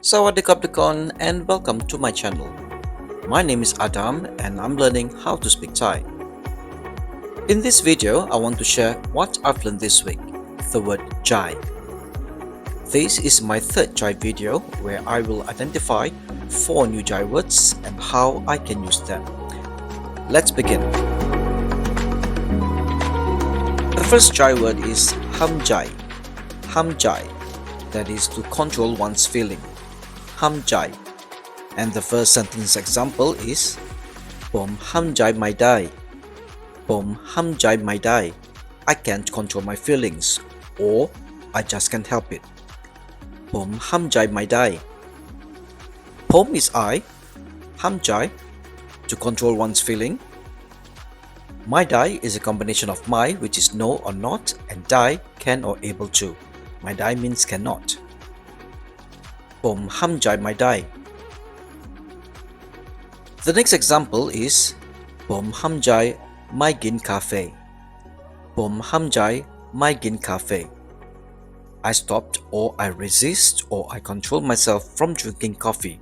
Sawadee and welcome to my channel. My name is Adam and I'm learning how to speak Thai. In this video, I want to share what I've learned this week, the word jai. This is my third jai video where I will identify 4 new jai words and how I can use them. Let's begin. The first jai word is hâam-jai. Hâam-jai, that is to control one's feeling. Hâam-jai. And the first sentence example is phǒm hâam-jai mai dai. Phǒm hâam-jai mai dai. I can't control my feelings, or I just can't help it. Phǒm hâam-jai mai dai. Phǒm is I, hâam-jai, to control one's feeling. Mai dai is a combination of mai, which is no or not, and dai, can or able to. Mai dai means cannot. Phǒm hâam-jai mai dai. The next example is phǒm hâam-jai mai gin kā-fae. Phǒm hâam-jai mai gin kā-fae. I stopped, or I resist, or I control myself from drinking coffee.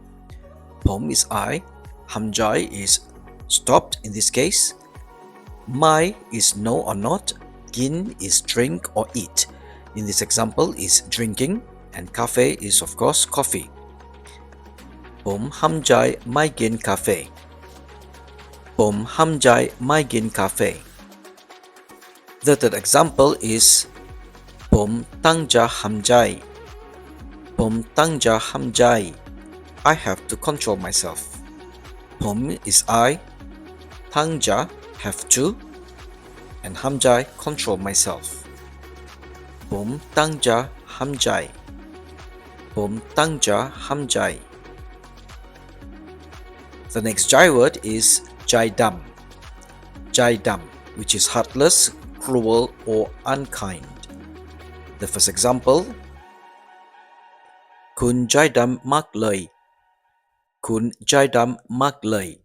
Phǒm is I, hâam-jai is stopped in this case. Mai is no or not, gin is drink or eat. In this example is drinking, and kā-fae is of course coffee. Phǒm hâam-jai mai gin kā-fae. Phǒm hâam-jai mai gin kā-fae. The third example is phǒm tâang-jà hâam-jai. Phǒm tâang-jà hâam-jai. I have to control myself. Phǒm is I, tâang-jà have to, and hâam-jai control myself. Phǒm tâang-jà hâam-jai. Phǒm tâang-jà hâam-jai. The next jai word is jai-dam. Jai-dam, which is heartless, cruel, or unkind. The first example, khun jai-dam mâak loei. Khun jai-dam mâak loei.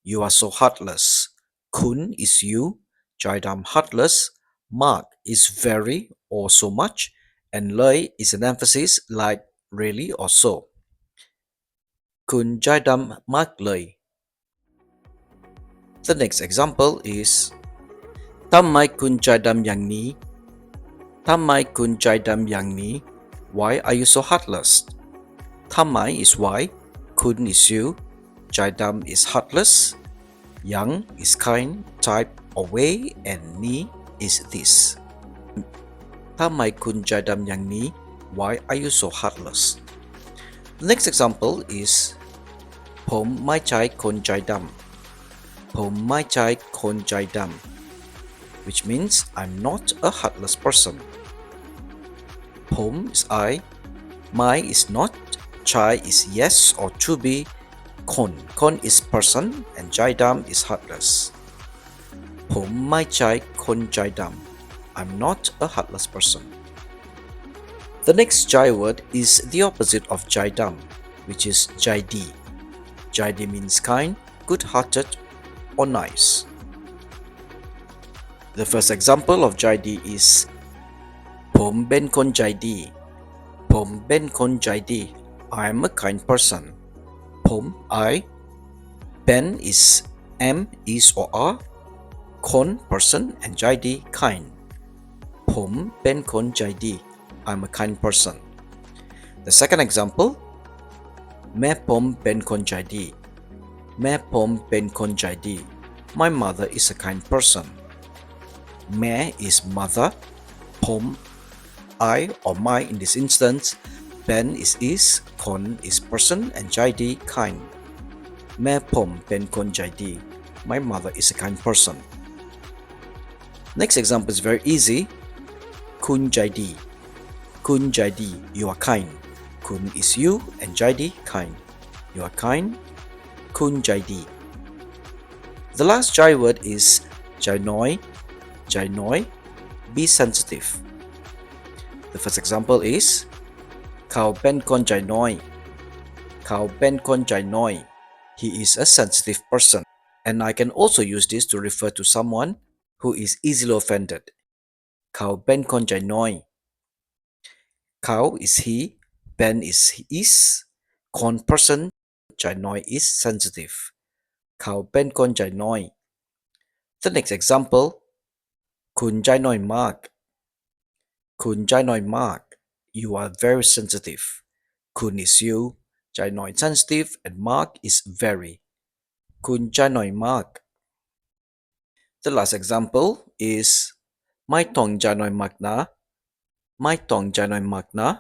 You are so heartless. Khun is you, jai-dam heartless, mâak is very or so much, and loei is an emphasis like really or so. Khun jai-dam mâak loei. The next example is tham-mai khun jai-dam yàang ni. Tham-mai khun jai-dam yàang ni. Why are you so heartless? Tham-mai is why, khun is you, jai-dam is heartless, yàang is kind, type, or way, and ni is this. Tham-mai khun jai-dam yàang ni. Why are you so heartless? The next example is phǒm mai châi khon jai-dam. Phǒm mai châi khon jai-dam, which means I'm not a heartless person. Phǒm is I, mai is not, châi is yes or to be, khon is person, and jai-dam is heartless. Phǒm mai châi khon jai-dam. I'm not a heartless person. The next jai word is the opposite of jai-dam, which is jai-dii. Jai-dii means kind, good-hearted, or nice. The first example of jai-dii is phǒm bên khon jai-dii. Phǒm bên khon jai-dii. I am a kind person. Phǒm I. Ben is am, is or are. Khon person, and jai-dii kind. Phǒm bên khon jai-dii. I'm a kind person. The second example, mẹ phǒm bên khon jai-dii. Mẹ phǒm bên khon jai-dii. My mother is a kind person. Mẹ is mother. Phǒm I or my in this instance. Ben is, khon is person, and jai-dii kind. Mẹ phǒm bên khon jai-dii. My mother is a kind person. Next example is very easy. Khun jai-dii. Khun jai-dii, you are kind. Khun is you, and jai-dii kind. You are kind. Khun jai-dii. The last jai word is jai-noi. Jai-noi, be sensitive. The first example is kháo bên khon jai-noi. Kháo bên khon jai-noi. He is a sensitive person, and I can also use this to refer to someone who is easily offended. Kháo bên khon jai-noi. Kháo is he, ben is, Khon person jai-noi is sensitive. Kháo bên con jai-noi. The next example, khun jai-noi mâak. Khun jai-noi mâak. You are very sensitive. Khun is you, jai-noi sensitive, and mâak is very. Khun jai-noi mâak. The last example is my tông jai-noi mâak na. My tông jai-noi mâak na.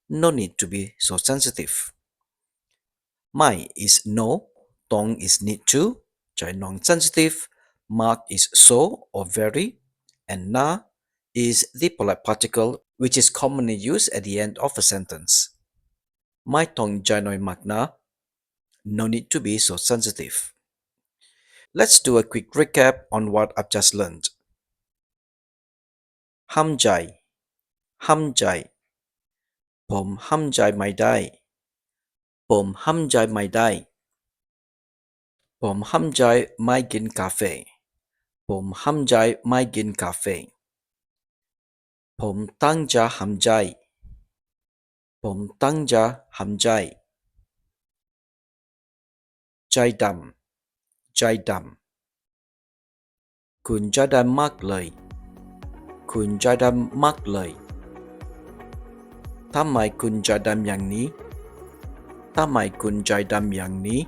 No need to be so sensitive. My is no, tông is need to, jai-noi sensitive, mâak is so or very, and na is the polite particle which is commonly used at the end of a sentence. My tông jai-noi mâak na. No need to be so sensitive. Let's do a quick recap on what I've just learned. Hâam-jai, hâam-jai. Phǒm hâam-jai mai dai. Phǒm hâam-jai mai dai. Phǒm hâam-jai mai gin kā-fae. Phǒm hâam-jai mai gin kā-fae. Phǒm tâang-jà hâam-jai. Phǒm tâang-jà haam-jai. Jai-đam, jai-đam. Khun jai-đam mâak lời. Khun jai-đam mâak lời. Tham-mai khun jai-đam yàang ní. Tham-mai khun jai-đam yàang ní.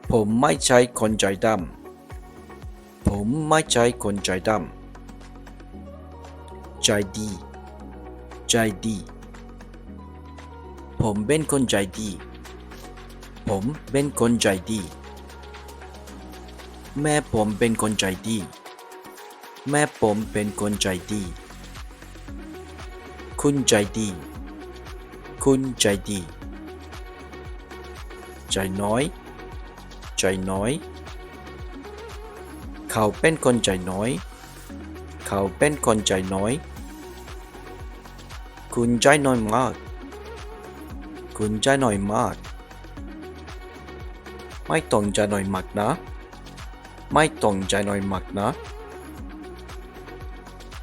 Phǒm mai châi khon jai-đam. Phǒm mai châi khon jai-đam. Jai-dii, jai-dii. Phǒm bên khon jai-dii. Phǒm bên khon jai-dii. Mẹ phǒm bên khon jai-dii. Mẹ phǒm bên khon jai-dii. Khun jai-dii. Khun jai-dii. Jai-nói, jai-nói. Kháo bên con jai-nói. Kháo bên con jai-nói. Khun jai-noi mâak. Khun jai-noi mâak. Mai tông jai-noi mâak na. Mai tông jai-noi mâak na.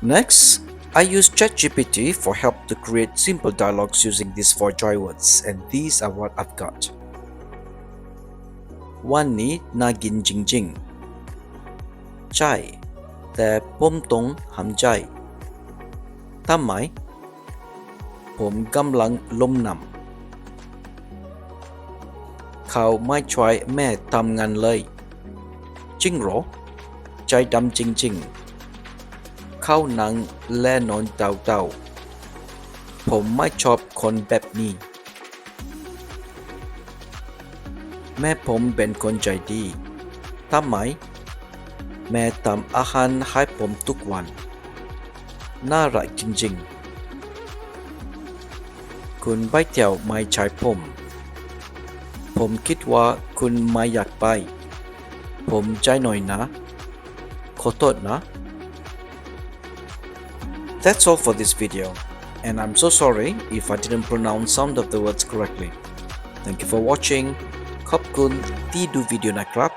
Next, I use ChatGPT for help to create simple dialogues using these 4 jai words, and these are what I've got. Wan ni na gin jing jing. Chai, the phǒm tông hâam-jai. Tham-mai, phǒm gamlang lom nam. Kháo mai choi mẹ tam ngan lời. Ching ro, chai đam ching ching. Kháo nang le non tao tao. Phǒm mai chop khon bep ni. Mẹ phǒm bên con jai-dii. Tham-mai, mẹ tắm ahan hai phǒm tuk wan. Na rai ching ching. Khun bai theo mai chai phǒm. Phǒm kit wa khun mai yak bai. Phǒm jai-noi na. Khotot na. That's all for this video, and I'm so sorry if I didn't pronounce some of the words correctly. Thank you for watching. Khop kun ti du video na krap.